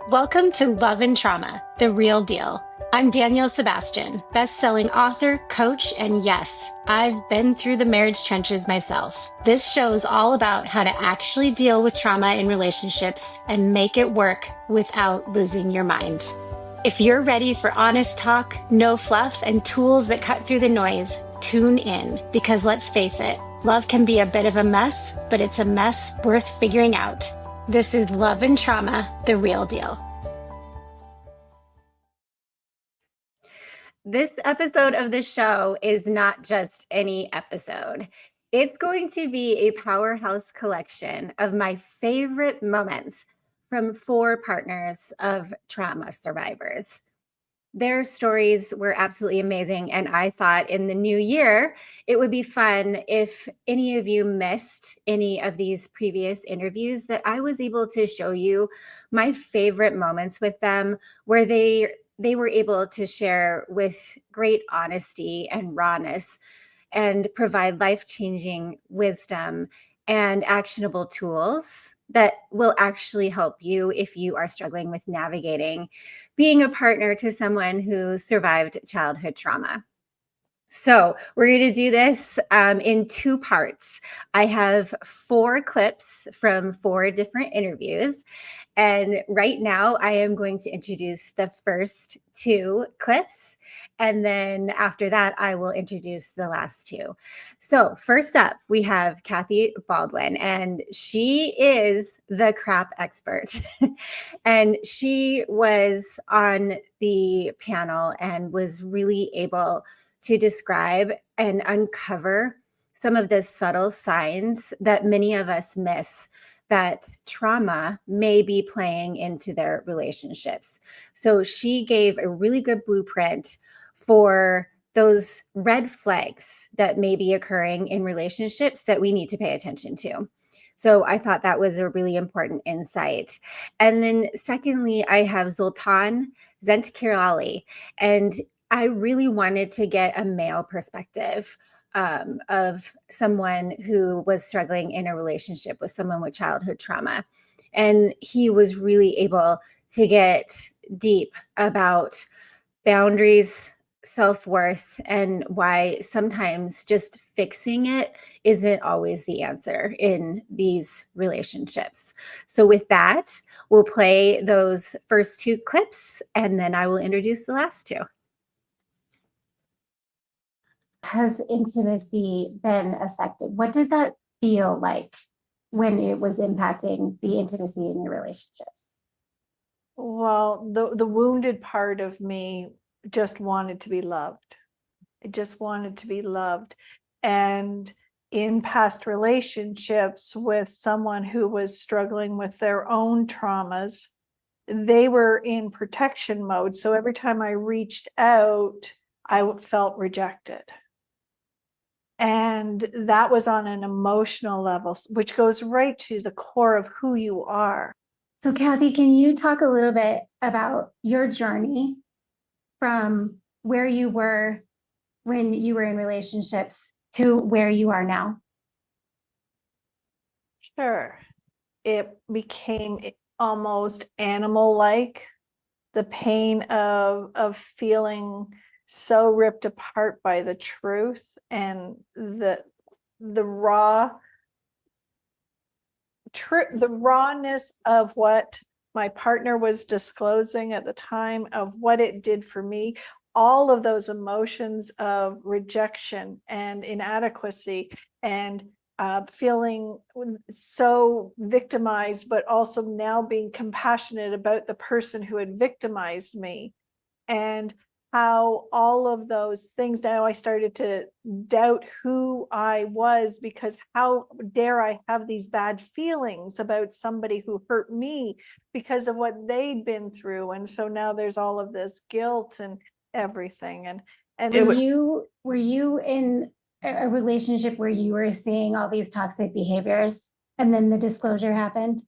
Welcome to Love and Trauma, the real deal. I'm Danielle Sebastian, best-selling author, coach, and yes, I've been through the marriage trenches myself. This show is all about how to actually deal with trauma in relationships and make it work without losing your mind. If you're ready for honest talk, no fluff, and tools that cut through the noise, tune in because let's face it, love can be a bit of a mess, but it's a mess worth figuring out. This is Love and Trauma, the real deal. This episode of the show is not just any episode. It's going to be a powerhouse collection of my favorite moments from 4 partners of trauma survivors. Their stories were absolutely amazing, and I thought in the new year, it would be fun if any of you missed any of these previous interviews that I was able to show you my favorite moments with them where they were able to share with great honesty and rawness and provide life-changing wisdom and actionable tools that will actually help you if you are struggling with navigating being a partner to someone who survived childhood trauma. So we're going to do this in 2 parts. I have 4 clips from 4 different interviews. And right now I am going to introduce the first 2 clips. And then after that, I will introduce the last 2. So first up, we have Kathy Baldwin, and she is the crap expert. And she was on the panel and was really able to describe and uncover some of the subtle signs that many of us miss that trauma may be playing into their relationships. So she gave a really good blueprint for those red flags that may be occurring in relationships that we need to pay attention to. So I thought that was a really important insight. And then secondly, I have Zoltan Zentkirali, and I really wanted to get a male perspective of someone who was struggling in a relationship with someone with childhood trauma. And he was really able to get deep about boundaries, self-worth, and why sometimes just fixing it isn't always the answer in these relationships. So with that, we'll play those first 2 clips, and then I will introduce the last 2. Has intimacy been affected? What did that feel like when it was impacting the intimacy in your relationships? Well, the wounded part of me just wanted to be loved. I just wanted to be loved. And in past relationships with someone who was struggling with their own traumas, they were in protection mode. So every time I reached out, I felt rejected. And that was on an emotional level, which goes right to the core of who you are. So Kathy, can you talk a little bit about your journey from where you were when you were in relationships to where you are now? Sure. It became almost animal-like, the pain of feeling so ripped apart by the truth and the rawness of what my partner was disclosing at the time, of what it did for me. All of those emotions of rejection and inadequacy and feeling so victimized, but also now being compassionate about the person who had victimized me, and how all of those things, now I started to doubt who I was, because how dare I have these bad feelings about somebody who hurt me because of what they'd been through. And so now there's all of this guilt and everything. And were you in a relationship where you were seeing all these toxic behaviors and then the disclosure happened?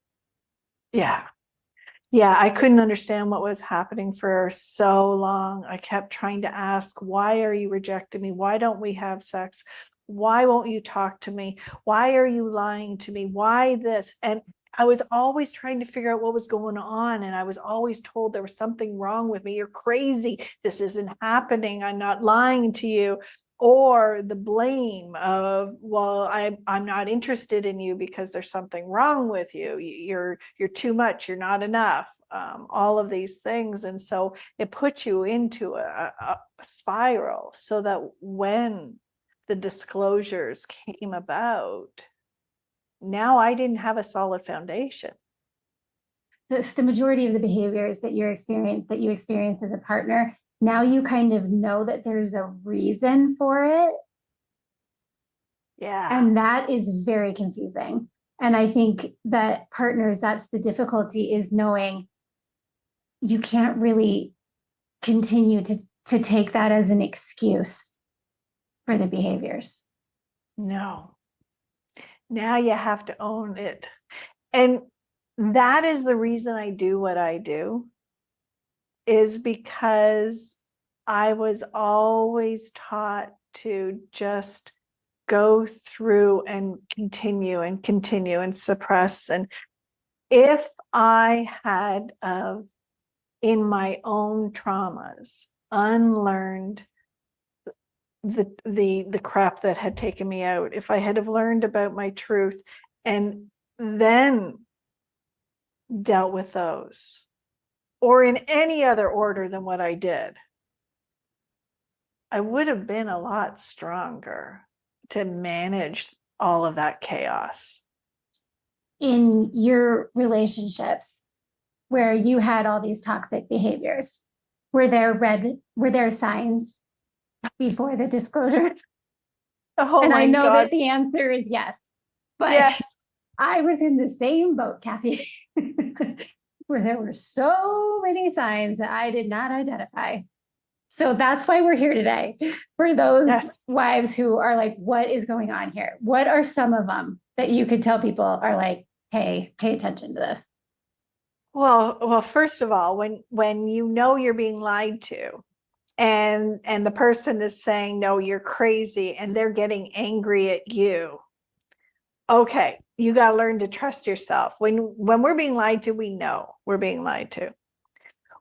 Yeah, I couldn't understand what was happening for so long. I kept trying to ask, why are you rejecting me? Why don't we have sex? Why won't you talk to me? Why are you lying to me? Why this? And I was always trying to figure out what was going on. And I was always told there was something wrong with me. You're crazy. This isn't happening. I'm not lying to you. Or the blame of, well, I'm not interested in you because there's something wrong with you. You're too much. You're not enough. All of these things. And so it puts you into a spiral, so that when the disclosures came about, now I didn't have a solid foundation. The majority of the behaviors that you experienced as a partner, now you kind of know that there's a reason for it. Yeah. And that is very confusing. And I think that partners, that's the difficulty, is knowing you can't really continue to take that as an excuse for the behaviors. No. Now you have to own it. And that is the reason I do what I do, is because I was always taught to just go through and continue and suppress. And if I had, in my own traumas, unlearned the crap that had taken me out, if I had have learned about my truth and then dealt with those, or in any other order than what I did, I would have been a lot stronger to manage all of that chaos. In your relationships where you had all these toxic behaviors, were there signs before the disclosure? Oh, and my I know God. that the answer is yes, but Yes. I was in the same boat, Kathy, where there were so many signs that I did not identify. So that's why we're here today, for those Yes. wives who are like, what is going on here? What are some of them that you could tell people are like, hey, pay attention to this? Well, first of all, when you know you're being lied to, and the person is saying, no, you're crazy, and they're getting angry at you, okay, you got to learn to trust yourself. When we're being lied to, we know we're being lied to.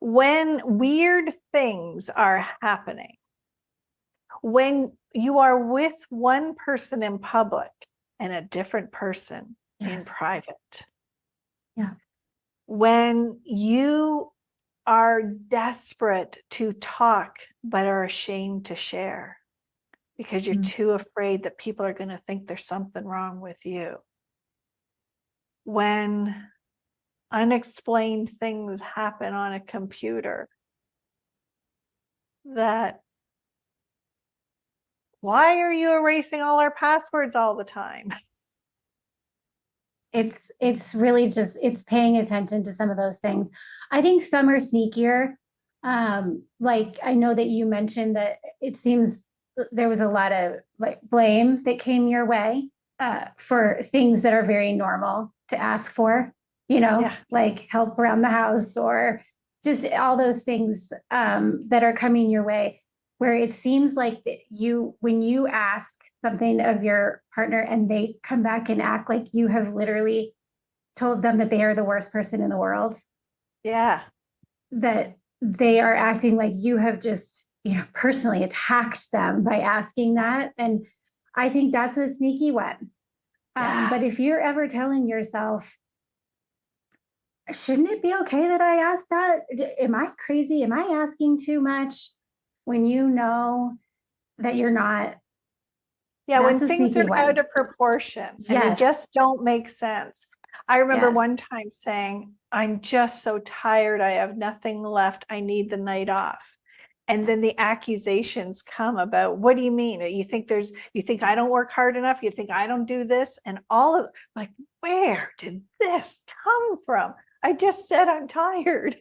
When weird things are happening, when you are with one person in public and a different person in private, Yeah. when you are desperate to talk but are ashamed to share because you're too afraid that people are going to think there's something wrong with you, when unexplained things happen on a computer, that, why are you erasing all our passwords all the time? It's really just, it's paying attention to some of those things. I think some are sneakier. Like I know that you mentioned that it seems there was a lot of like blame that came your way for things that are very normal to ask for, Yeah. like help around the house or just all those things that are coming your way, where it seems like that when you ask something of your partner and they come back and act like you have literally told them that they are the worst person in the world, Yeah. that they are acting like you have just, personally attacked them by asking that. And I think that's a sneaky one. But if you're ever telling yourself, shouldn't it be okay that I asked that? Am I crazy? Am I asking too much? When you know that you're not. Yeah, when That's a things sneaky are out one. of proportion and they Yes. just don't make sense. I remember Yes. one time saying, I'm just so tired. I have nothing left. I need the night off. And then the accusations come about, what do you mean? You think I don't work hard enough? You think I don't do this? And all of, like, where did this come from? I just said I'm tired.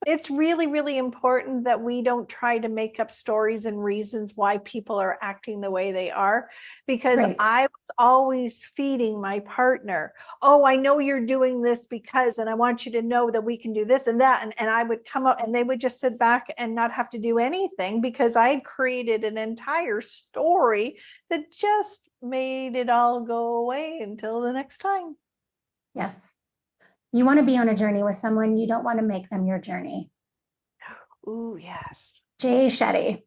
It's really, really important that we don't try to make up stories and reasons why people are acting the way they are, because Right. I was always feeding my partner, oh, I know you're doing this because, and I want you to know that we can do this and that. And I would come up and they would just sit back and not have to do anything because I had created an entire story that just made it all go away until the next time. Yes. You want to be on a journey with someone. You don't want to make them your journey. Ooh, yes. Jay Shetty.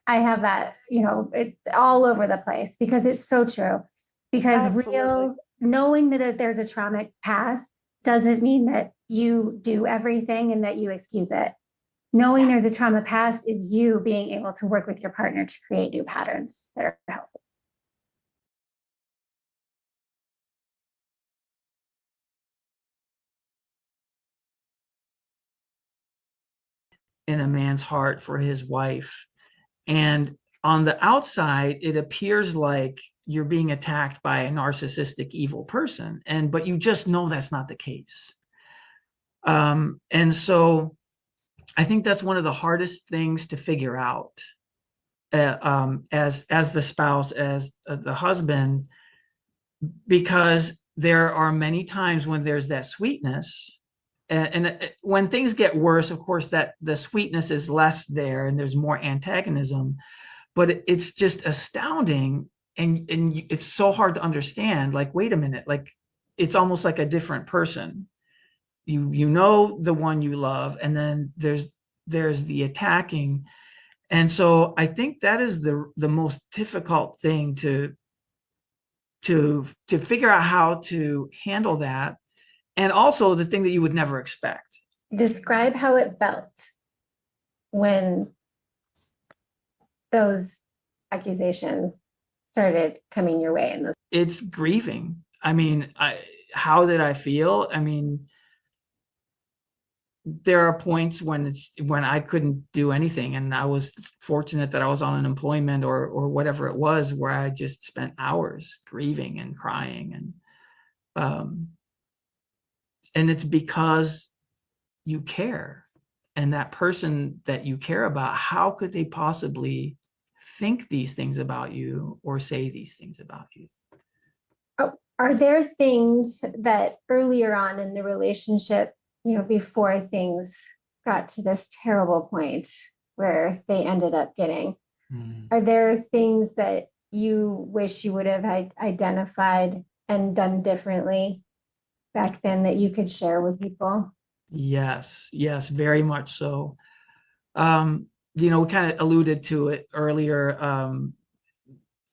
I have that, it all over the place because it's so true. Because Absolutely. knowing that there's a traumatic past doesn't mean that you do everything and that you excuse it. Knowing there's a trauma past is you being able to work with your partner to create new patterns that are helpful. In a man's heart for his wife. And on the outside, it appears like you're being attacked by a narcissistic, evil person. But you just know that's not the case. And so I think that's one of the hardest things to figure out as the spouse, as the husband, because there are many times when there's that sweetness. And when things get worse, of course, that the sweetness is less there and there's more antagonism, but it's just astounding. And it's so hard to understand, like, wait a minute, like, it's almost like a different person. You know, the one you love, and then there's the attacking. And so I think that is the most difficult thing to figure out how to handle that. And also the thing that you would never expect. Describe how it felt when those accusations started coming your way. It's grieving. I mean, how did I feel? I mean, there are points when I couldn't do anything, and I was fortunate that I was on unemployment or whatever it was, where I just spent hours grieving and crying, and it's because you care, and that person that you care about, how could they possibly think these things about you or say these things about you? Are there things that earlier on in the relationship, before things got to this terrible point where they ended up getting, are there things that you wish you would have identified and done differently back then that you could share with people? Yes, very much so. We kind of alluded to it earlier.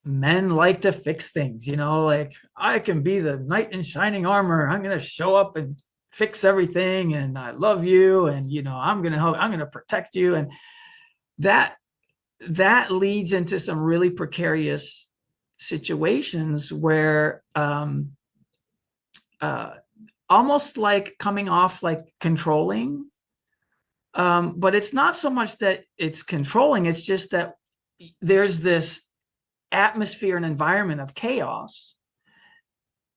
Men like to fix things, like, I can be the knight in shining armor. I'm going to show up and fix everything. And I love you. And, I'm going to help. I'm going to protect you. And that leads into some really precarious situations where, almost like coming off like controlling. But it's not so much that it's controlling. It's just that there's this atmosphere and environment of chaos.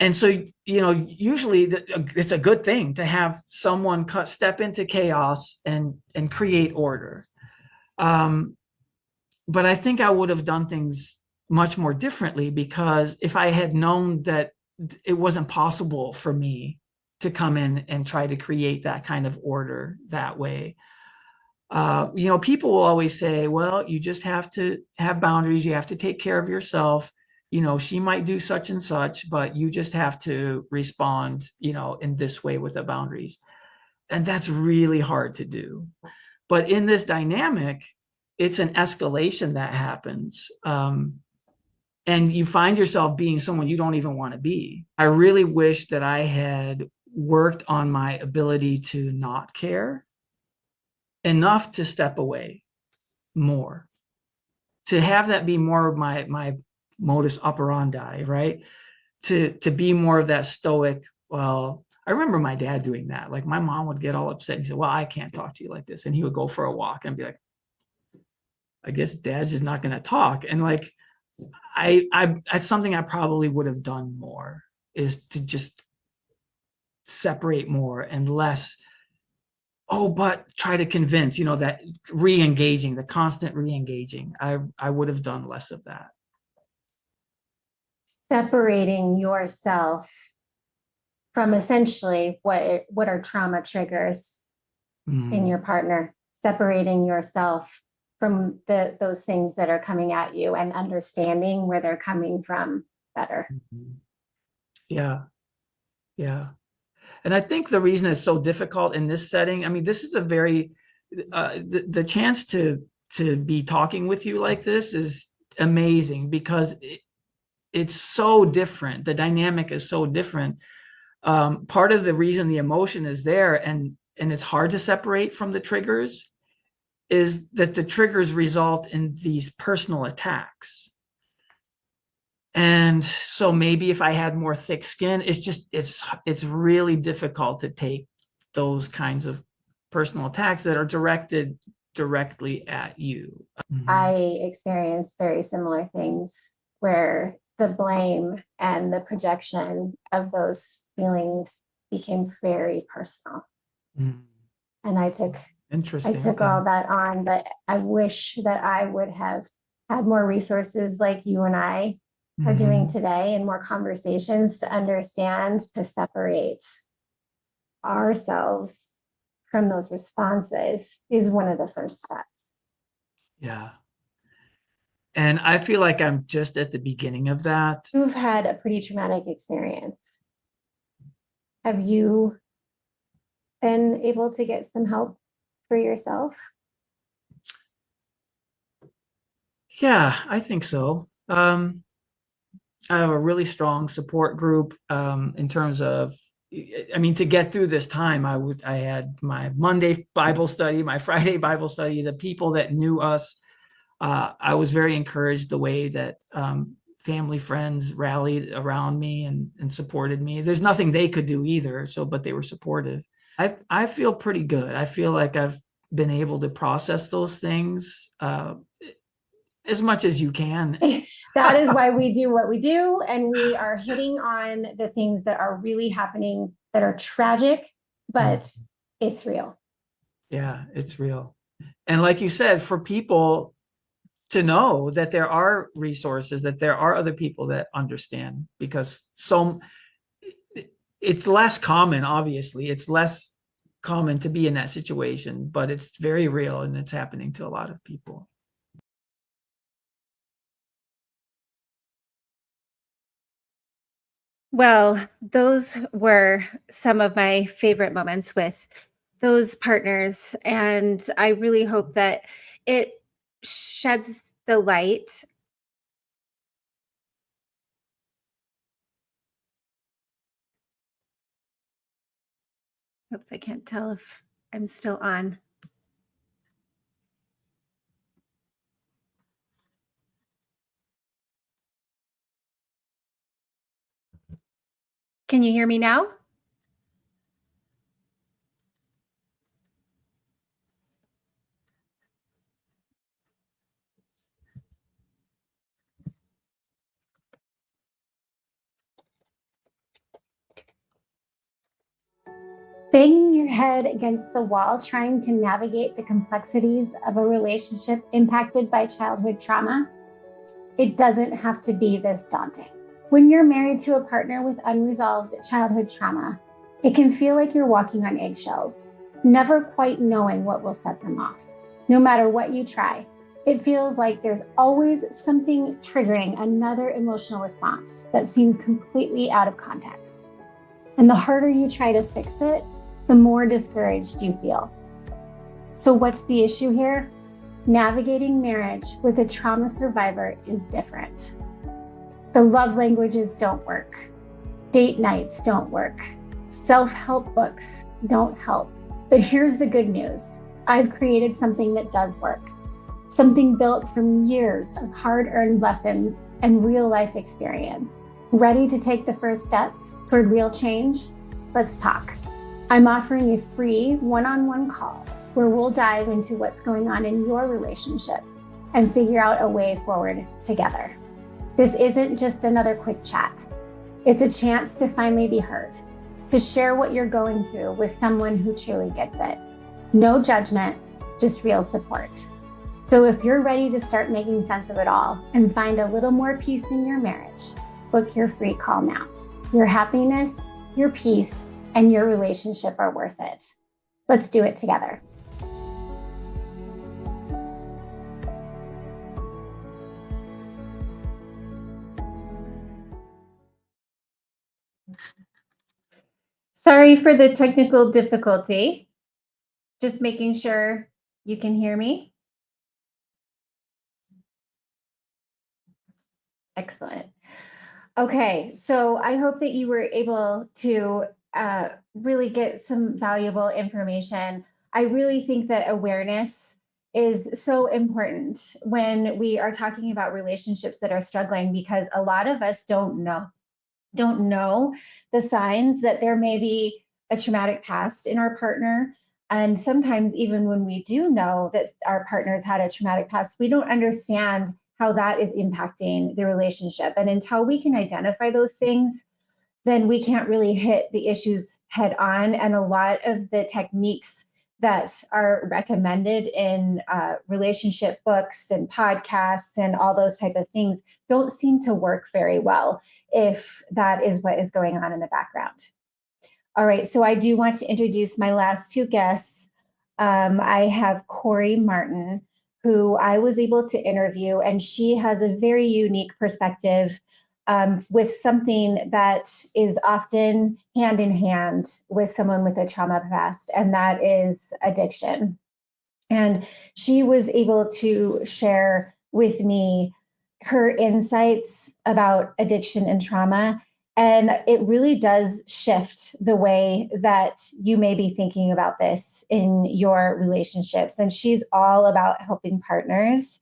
And so, usually it's a good thing to have someone step into chaos and create order. But I think I would have done things much more differently, because if I had known that it wasn't possible for me to come in and try to create that kind of order that way. People will always say, well, you just have to have boundaries. You have to take care of yourself. She might do such and such, but you just have to respond, in this way with the boundaries. And that's really hard to do. But in this dynamic, it's an escalation that happens. And you find yourself being someone you don't even want to be. I really wish that I had worked on my ability to not care enough to step away more, to have that be more of my modus operandi, right? To be more of that stoic. Well, I remember my dad doing that. Like, my mom would get all upset and say, well, I can't talk to you like this. And he would go for a walk and be like, I guess Dad's just not going to talk. And like, that's something I probably would have done more, is to just separate more and less, but try to convince, that re-engaging, the constant re-engaging. I would have done less of that. Separating yourself from essentially what are trauma triggers in your partner, separating yourself from those things that are coming at you and understanding where they're coming from better. Yeah. And I think the reason it's so difficult in this setting, I mean, this is a very, the chance to be talking with you like this is amazing because it's so different. The dynamic is so different. Part of the reason the emotion is there and it's hard to separate from the triggers is that the triggers result in these personal attacks. And so maybe if I had more thick skin, it's really difficult to take those kinds of personal attacks that are directed directly at you. I experienced very similar things where the blame and the projection of those feelings became very personal. Mhm. And I took Interesting. all that on, but I wish that I would have had more resources like you and I are doing today and more conversations to understand, to separate ourselves from those responses is one of the first steps. Yeah. And I feel like I'm just at the beginning of that. You've had a pretty traumatic experience. Have you been able to get some help for yourself? Yeah, I think so. I have a really strong support group in terms of, I mean, to get through this time, I had my Monday Bible study, my Friday Bible study, the people that knew us. I was very encouraged the way that family, friends rallied around me and supported me. There's nothing they could do either, but they were supportive. I feel pretty good. I feel like I've been able to process those things as much as you can. That is why we do what we do. And we are hitting on the things that are really happening that are tragic, but it's real. Yeah, it's real. And like you said, for people to know that there are resources, that there are other people that understand, because it's less common, obviously. It's less common to be in that situation, but it's very real and it's happening to a lot of people. Well, those were some of my favorite moments with those partners. And I really hope that it sheds the light. Oops, I can't tell if I'm still on. Can you hear me now? Banging your head against the wall, trying to navigate the complexities of a relationship impacted by childhood trauma, it doesn't have to be this daunting. When you're married to a partner with unresolved childhood trauma, it can feel like you're walking on eggshells, never quite knowing what will set them off. No matter what you try, it feels like there's always something triggering another emotional response that seems completely out of context. And the harder you try to fix it, the more discouraged you feel. So what's the issue here? Navigating marriage with a trauma survivor is different. The love languages don't work. Date nights don't work. Self-help books don't help. But here's the good news. I've created something that does work. Something built from years of hard-earned lessons and real-life experience. Ready to take the first step toward real change? Let's talk. I'm offering a free one-on-one call where we'll dive into what's going on in your relationship and figure out a way forward together. This isn't just another quick chat. It's a chance to finally be heard, to share what you're going through with someone who truly gets it. No judgment, just real support. So if you're ready to start making sense of it all and find a little more peace in your marriage, book your free call now. Your happiness, your peace, and your relationship are worth it. Let's do it together. Sorry for the technical difficulty. Just making sure you can hear me. Excellent. Okay, so I hope that you were able to really get some valuable information. I really think that awareness is so important when we are talking about relationships that are struggling, because a lot of us don't know the signs that there may be a traumatic past in our partner. And sometimes even when we do know that our partner's had a traumatic past, we don't understand how that is impacting the relationship. And until we can identify those things, then we can't really hit the issues head on. And a lot of the techniques that are recommended in relationship books and podcasts and all those type of things don't seem to work very well if that is what is going on in the background. All right, so I do want to introduce my last two guests. I have Corey Martin, who I was able to interview, and she has a very unique perspective with something that is often hand in hand with someone with a trauma past, and that is addiction. And she was able to share with me her insights about addiction and trauma. And it really does shift the way that you may be thinking about this in your relationships. And she's all about helping partners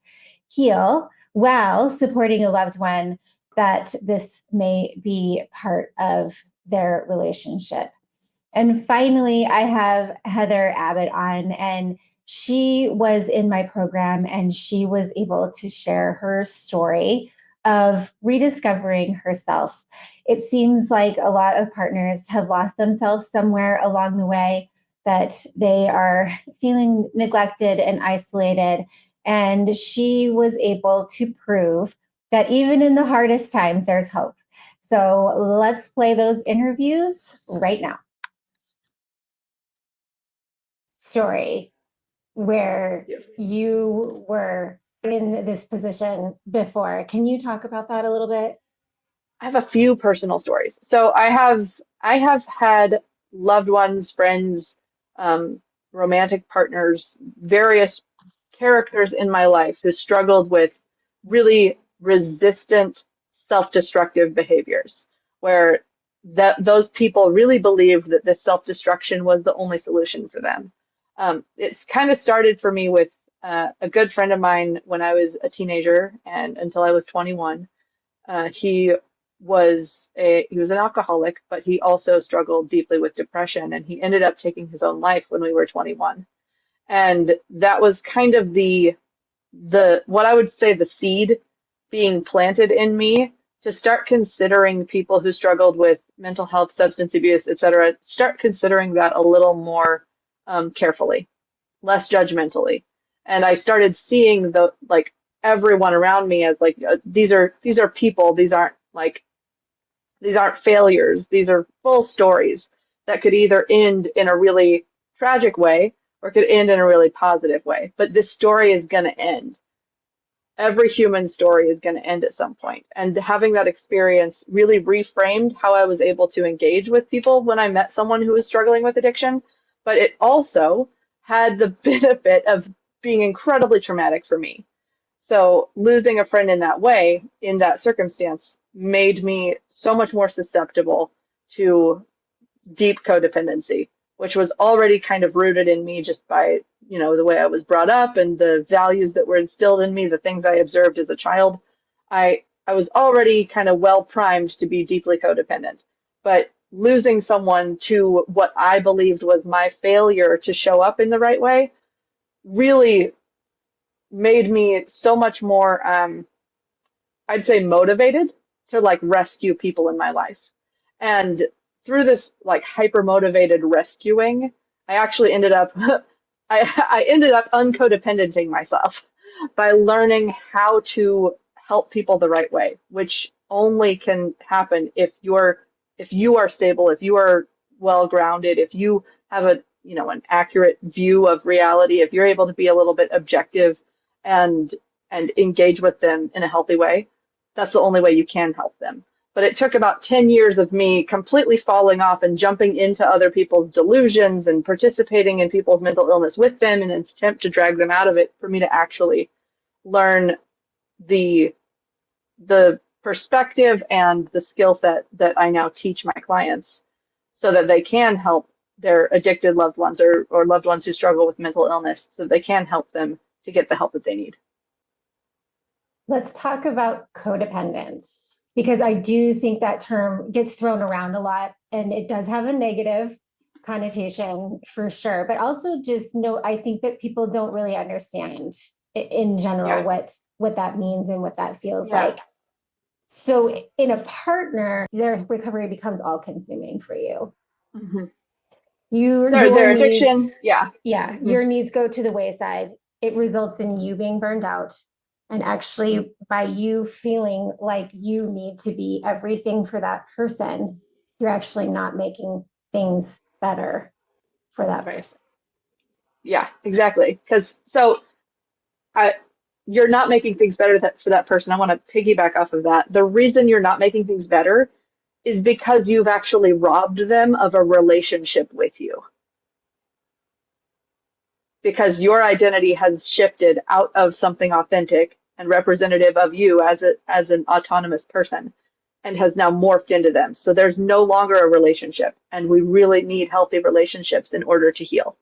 heal while supporting a loved one that this may be part of their relationship. And finally, I have Heather Abbott on, and she was in my program and she was able to share her story of rediscovering herself. It seems like a lot of partners have lost themselves somewhere along the way, that they are feeling neglected and isolated. And she was able to prove that even in the hardest times, there's hope. So let's play those interviews right now. Story where you were in this position before. Can you talk about that a little bit? I have a few personal stories. So I have had loved ones, friends, romantic partners, various characters in my life who struggled with really resistant, self-destructive behaviors, where those people really believed that this self-destruction was the only solution for them. It's kind of started for me with a good friend of mine when I was a teenager and until I was 21. He was an alcoholic, but he also struggled deeply with depression, and he ended up taking his own life when we were 21. And that was kind of the what I would say the seed being planted in me to start considering people who struggled with mental health, substance abuse, etc. Start considering that a little more carefully, less judgmentally. And I started seeing everyone around me as these are people. These aren't failures. These are full stories that could either end in a really tragic way or could end in a really positive way. But this story is going to end. Every human story is going to end at some point. And having that experience really reframed how I was able to engage with people when I met someone who was struggling with addiction. But it also had the benefit of being incredibly traumatic for me. So losing a friend in that way, in that circumstance, made me so much more susceptible to deep codependency, which was already kind of rooted in me just by, the way I was brought up and the values that were instilled in me, the things I observed as a child. I was already kind of well primed to be deeply codependent. But losing someone to what I believed was my failure to show up in the right way really made me so much more, I'd say, motivated to rescue people in my life. And through this hyper motivated rescuing, I actually ended up I ended up uncodependenting myself by learning how to help people the right way, which only can happen if you are stable, if you are well grounded, if you have an accurate view of reality, if you're able to be a little bit objective and engage with them in a healthy way. That's the only way you can help them. But it took about 10 years of me completely falling off and jumping into other people's delusions and participating in people's mental illness with them in an attempt to drag them out of it for me to actually learn the perspective and the skill set that I now teach my clients so that they can help their addicted loved ones or loved ones who struggle with mental illness so that they can help them to get the help that they need. Let's talk about codependence, because I do think that term gets thrown around a lot and it does have a negative connotation for sure. But also just know, I think that people don't really understand in general what that means and what that feels like. So in a partner, their recovery becomes all consuming for you. Mm-hmm. Your addiction, needs, mm-hmm. your needs go to the wayside. It results in you being burned out. And actually, by you feeling like you need to be everything for that person, you're actually not making things better for that person. Yeah, exactly. Because you're not making things better for that person. I want to piggyback off of that. The reason you're not making things better is because you've actually robbed them of a relationship with you. Because your identity has shifted out of something authentic and representative of you as an autonomous person and has now morphed into them. So there's no longer a relationship, and we really need healthy relationships in order to heal.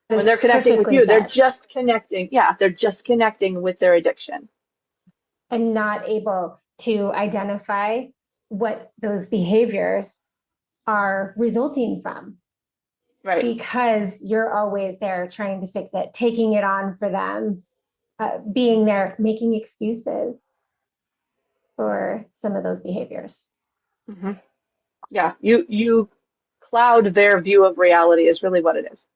When they're connecting with you, they're just connecting. Yeah, they're just connecting with their addiction. And not able to identify what those behaviors are resulting from. Right. Because you're always there trying to fix it, taking it on for them, being there, making excuses for some of those behaviors. Mm-hmm. Yeah, you cloud their view of reality is really what it is.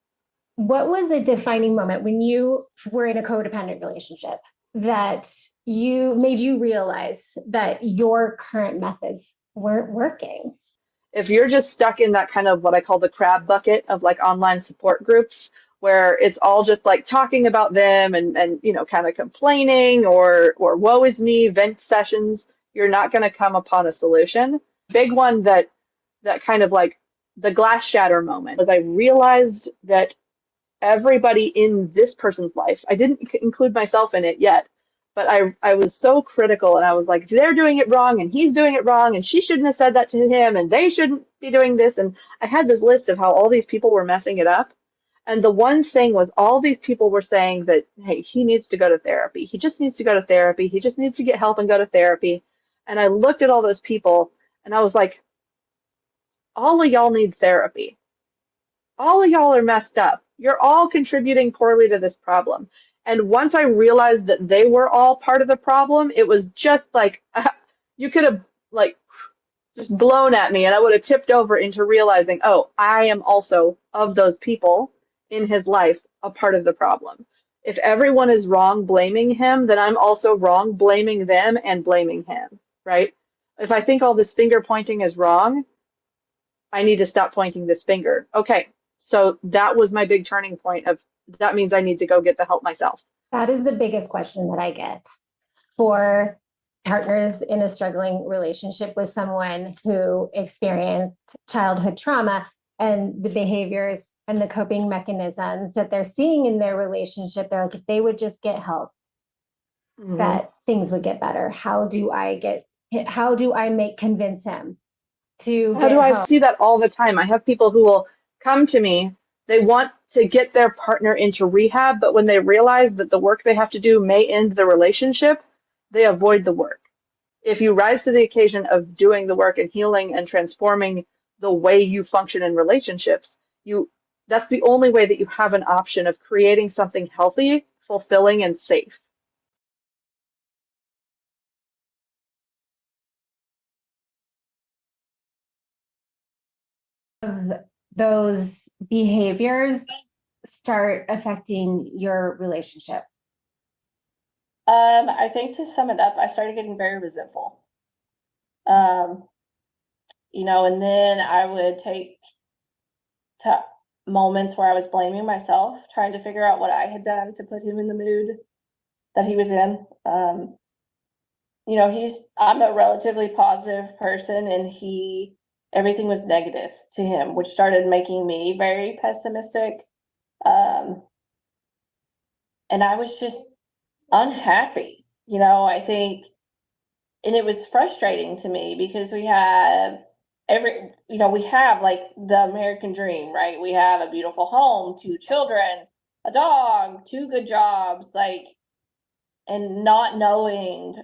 What was a defining moment when you were in a codependent relationship that made you realize that your current methods weren't working? If you're just stuck in that kind of what I call the crab bucket of like online support groups where it's all just like talking about them and kind of complaining or woe is me vent sessions, you're not going to come upon a solution. Big one that kind of like the glass shatter moment was I realized that everybody in this person's life, I didn't include myself in it yet, but I was so critical and I was like, they're doing it wrong and he's doing it wrong and she shouldn't have said that to him and they shouldn't be doing this. And I had this list of how all these people were messing it up. And the one thing was all these people were saying that, hey, he needs to go to therapy. He just needs to go to therapy. He just needs to get help and go to therapy. And I looked at all those people and I was like, all of y'all need therapy. All of y'all are messed up. You're all contributing poorly to this problem. And once I realized that they were all part of the problem, it was just like you could have like just blown at me and I would have tipped over into realizing, oh, I am also of those people in his life a part of the problem. If everyone is wrong blaming him, then I'm also wrong blaming them and blaming him, right? If I think all this finger pointing is wrong, I need to stop pointing this finger. Okay, so that was my big turning point of that means I need to go get the help myself. That is the biggest question that I get for partners in a struggling relationship with someone who experienced childhood trauma and the behaviors and the coping mechanisms that they're seeing in their relationship. They're like, if they would just get help, that things would get better. How do I convince him to How get do I help? see that all the time? I have people who will come to me. They want to get their partner into rehab, but when they realize that the work they have to do may end the relationship, they avoid the work. If you rise to the occasion of doing the work and healing and transforming the way you function in relationships, that's the only way that you have an option of creating something healthy, fulfilling, and safe. Those behaviors start affecting your relationship? I think to sum it up, I started getting very resentful. And then I would take moments where I was blaming myself, trying to figure out what I had done to put him in the mood that he was in. you know, I'm a relatively positive person, and everything was negative to him, which started making me very pessimistic. Um, and I was just unhappy, you know, I think, and it was frustrating to me because we have we have like the American dream, right? We have a beautiful home, 2 children, a dog, 2 good jobs, like, and not knowing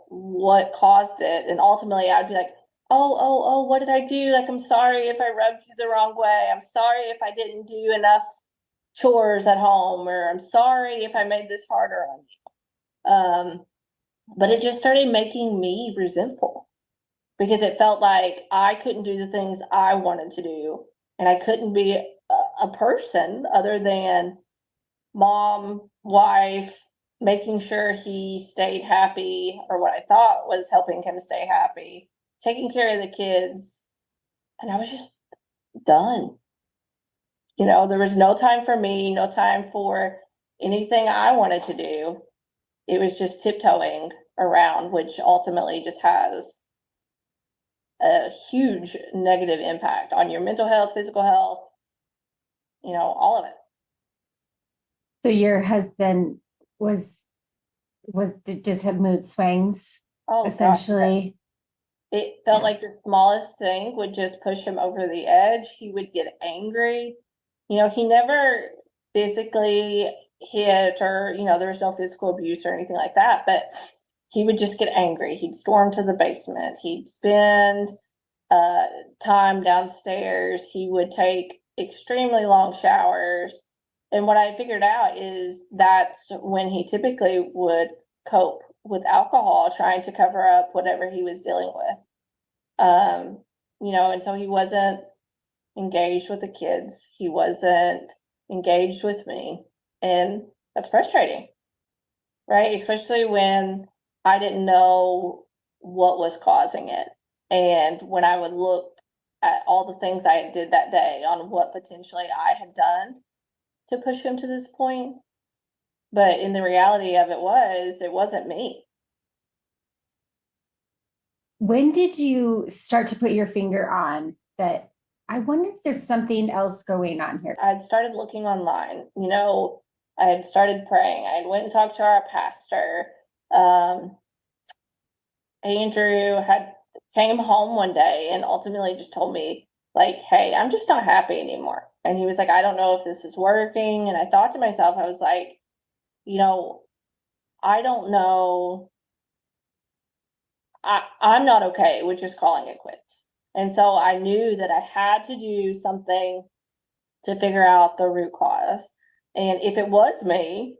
what caused it. And ultimately I'd be like, oh, what did I do? Like, I'm sorry if I rubbed you the wrong way. I'm sorry if I didn't do enough chores at home, or I'm sorry if I made this harder on you. But it just started making me resentful because it felt like I couldn't do the things I wanted to do, and I couldn't be a person other than mom, wife, making sure he stayed happy, or what I thought was helping him stay happy, taking care of the kids. And I was just done. You know, there was no time for me, no time for anything I wanted to do. It was just tiptoeing around, which ultimately just has a huge negative impact on your mental health, physical health, you know, all of it. So your husband did just have mood swings, Oh, gosh. essentially. It felt like the smallest thing would just push him over the edge. He would get angry. You know, he never physically hit, or, you know, there was no physical abuse or anything like that, but he would just get angry. He'd storm to the basement. He'd spend time downstairs. He would take extremely long showers. And what I figured out is that's when he typically would cope with alcohol, trying to cover up whatever he was dealing with. You know, and so he wasn't engaged with the kids. He wasn't engaged with me. And that's frustrating, right? Especially when I didn't know what was causing it. And when I would look at all the things I did that day on what potentially I had done to push him to this point. But in the reality of it wasn't me. When did you start to put your finger on that? I wonder if there's something else going on here. I'd started looking online, you know, I had started praying. I went and talked to our pastor. Andrew came home one day and ultimately just told me, like, hey, I'm just not happy anymore. And he was like, I don't know if this is working. And I thought to myself, I was like, you know, I don't know. I'm not okay with just calling it quits. And so I knew that I had to do something to figure out the root cause. And if it was me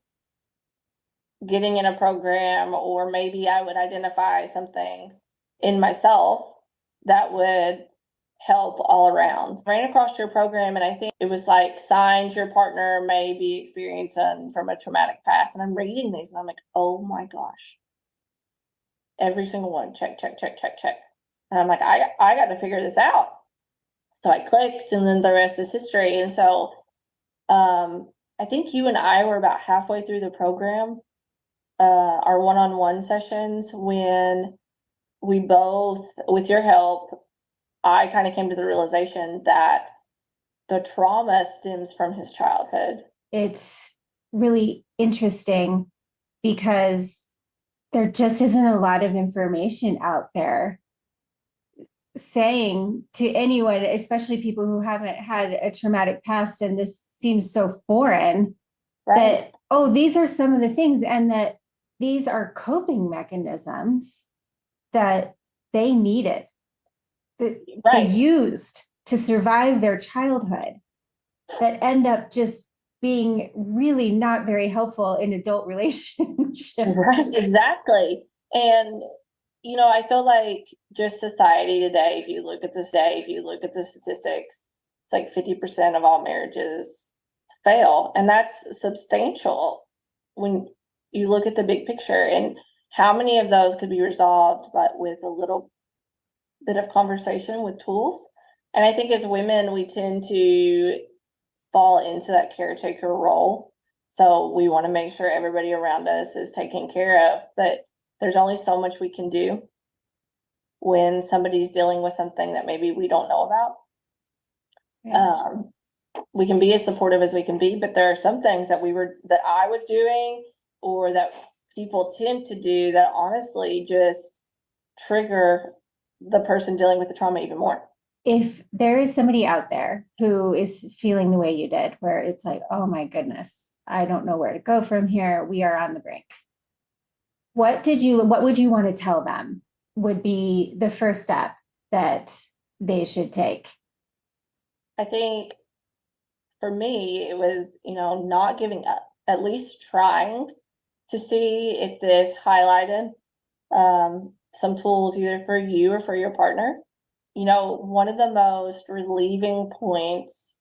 getting in a program, or maybe I would identify something in myself that would help all around. I ran across your program, and I think it was like signs your partner may be experiencing from a traumatic past. And I'm reading these and I'm like, oh my gosh. Every single one, check. And I'm like, I got to figure this out. So I clicked, and then the rest is history. And so I think you and I were about halfway through the program, our one-on-one sessions, when we both, with your help, I kind of came to the realization that the trauma stems from his childhood. It's really interesting because there just isn't a lot of information out there saying to anyone, especially people who haven't had a traumatic past, and this seems so foreign, Right. that, oh, these are some of the things, and that these are coping mechanisms that they needed, that Right. they used to survive their childhood, that end up just being really not very helpful in adult relationships. Right, exactly. And, you know, I feel like just society today, if you look at the statistics, it's like 50% of all marriages fail. And that's substantial when you look at the big picture. And how many of those could be resolved but with a little bit of conversation with tools? And I think as women, we tend to fall into that caretaker role. So we want to make sure everybody around us is taken care of. But there's only so much we can do when somebody's dealing with something that maybe we don't know about. We can be as supportive as we can be, but there are some things that I was doing or that people tend to do that honestly just trigger the person dealing with the trauma even more. If there is somebody out there who is feeling the way you did, where it's like, oh my goodness, I don't know where to go from here, we are on the brink. What would you want to tell them would be the first step that they should take? I think for me, it was, not giving up, at least trying to see if this highlighted some tools either for you or for your partner. One of the most relieving points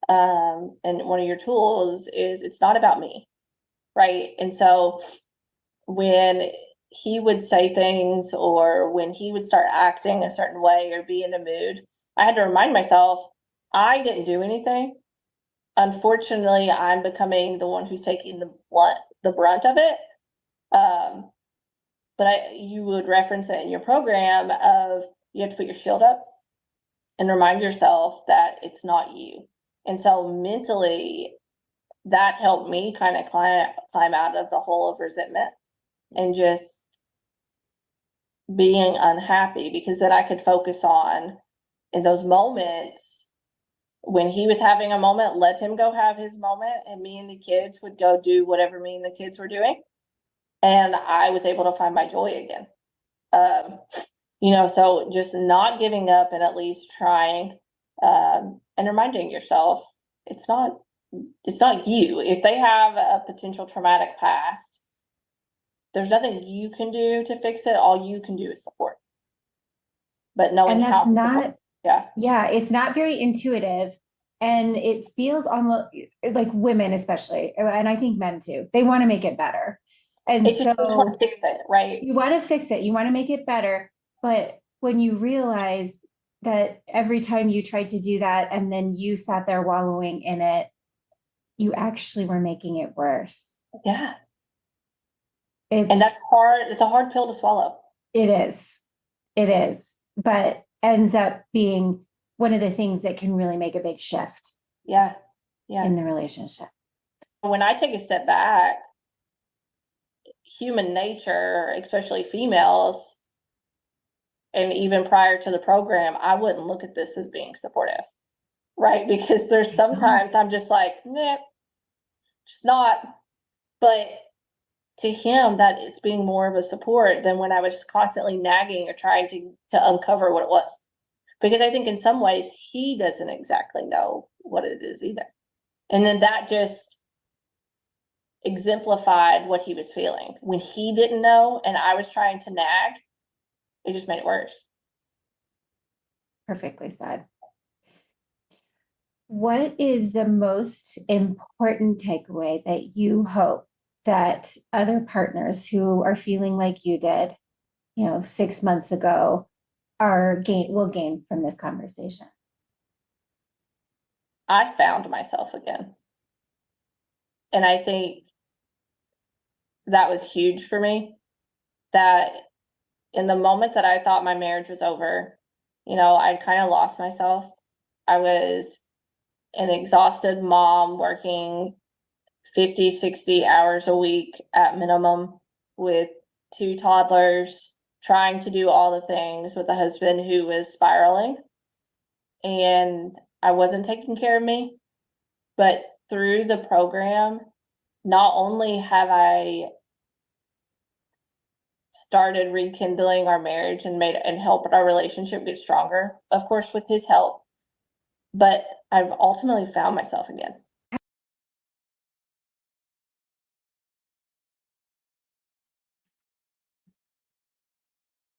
and one of your tools is it's not about me, right? And so when he would say things or when he would start acting a certain way or be in a mood, I had to remind myself, I didn't do anything. Unfortunately, I'm becoming the one who's taking the brunt of it. But you would reference it in your program of you have to put your shield up and remind yourself that it's not you. And so mentally, that helped me kind of climb out of the hole of resentment and just being unhappy, because then I could focus on in those moments when he was having a moment, let him go have his moment, and me and the kids would go do whatever me and the kids were doing. And I was able to find my joy again. So just not giving up and at least trying, and reminding yourself, it's not you. If they have a potential traumatic past, there's nothing you can do to fix it. All you can do is support. But knowing And that's how not, yeah, it's not very intuitive. And it feels almost like women, especially, and I think men too, they want to make it better. And it's just you want to fix it, right? You want to fix it, you want to make it better. But when you realize that every time you tried to do that and then you sat there wallowing in it, you actually were making it worse. Yeah. And that's hard. It's a hard pill to swallow. It is. It is. But ends up being one of the things that can really make a big shift. Yeah. In the relationship. When I take a step back, human nature, especially females, and even prior to the program, I wouldn't look at this as being supportive, right? Because there's sometimes I'm just like, nah, just not. But to him, that it's being more of a support than when I was constantly nagging or trying to uncover what it was. Because I think in some ways he doesn't exactly know what it is either. And then that just exemplified what he was feeling. When he didn't know and I was trying to nag, it just made it worse. Perfectly said. What is the most important takeaway that you hope that other partners who are feeling like you did, 6 months ago, will gain from this conversation? I found myself again. And I think that was huge for me. That in the moment that I thought my marriage was over, I kind of lost myself. I was an exhausted mom working 50, 60 hours a week at minimum with 2 toddlers, trying to do all the things with a husband who was spiraling. And I wasn't taking care of me. But through the program, not only have I started rekindling our marriage and helped our relationship get stronger, of course, with his help, but I've ultimately found myself again.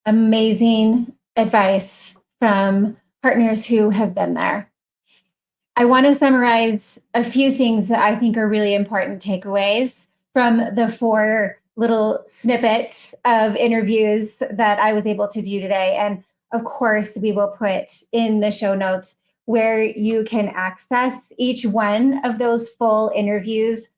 Amazing advice from partners who have been there. I want to summarize a few things that I think are really important takeaways from the 4 little snippets of interviews that I was able to do today. And of course, we will put in the show notes where you can access each one of those full interviews.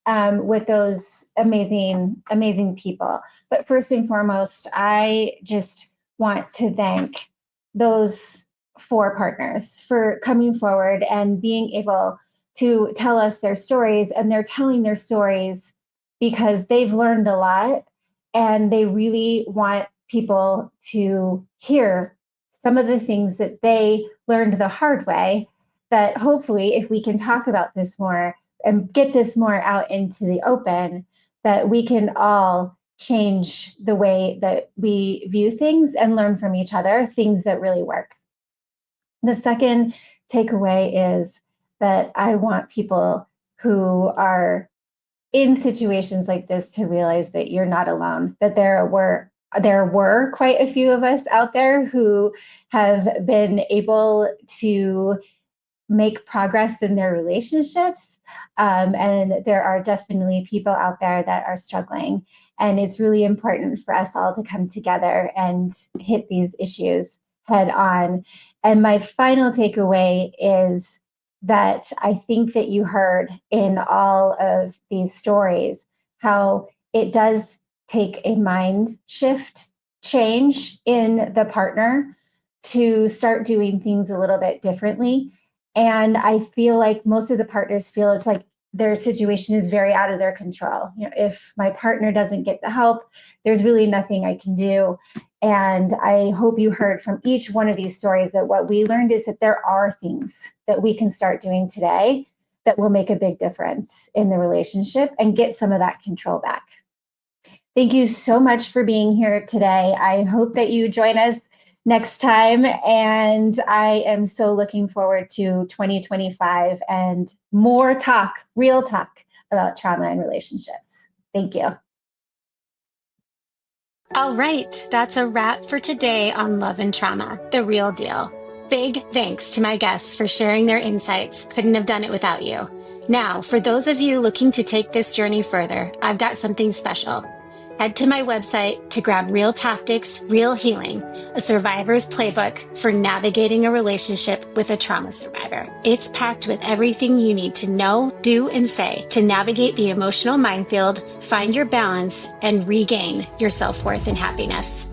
with those amazing people. But first and foremost, I just want to thank those 4 partners for coming forward and being able to tell us their stories. And they're telling their stories because they've learned a lot and they really want people to hear some of the things that they learned the hard way, that hopefully if we can talk about this more and get this more out into the open, that we can all change the way that we view things and learn from each other, things that really work. The second takeaway is that I want people who are in situations like this to realize that you're not alone, that there were quite a few of us out there who have been able to make progress in their relationships. And there are definitely people out there that are struggling. And it's really important for us all to come together and hit these issues head on. And my final takeaway is that I think that you heard in all of these stories how it does take a mind shift change in the partner to start doing things a little bit differently. And I feel like most of the partners feel it's like their situation is very out of their control. You know, if my partner doesn't get the help, there's really nothing I can do. And I hope you heard from each one of these stories that what we learned is that there are things that we can start doing today that will make a big difference in the relationship and get some of that control back. Thank you so much for being here today. I hope that you join us next time. And I am so looking forward to 2025 and more talk, real talk about trauma and relationships. Thank you. All right, that's a wrap for today on Love and Trauma, the real deal. Big thanks to my guests for sharing their insights. Couldn't have done it without you. Now, for those of you looking to take this journey further, I've got something special. Head to my website to grab Real Tactics, Real Healing, a survivor's playbook for navigating a relationship with a trauma survivor. It's packed with everything you need to know, do, and say to navigate the emotional minefield, find your balance, and regain your self-worth and happiness.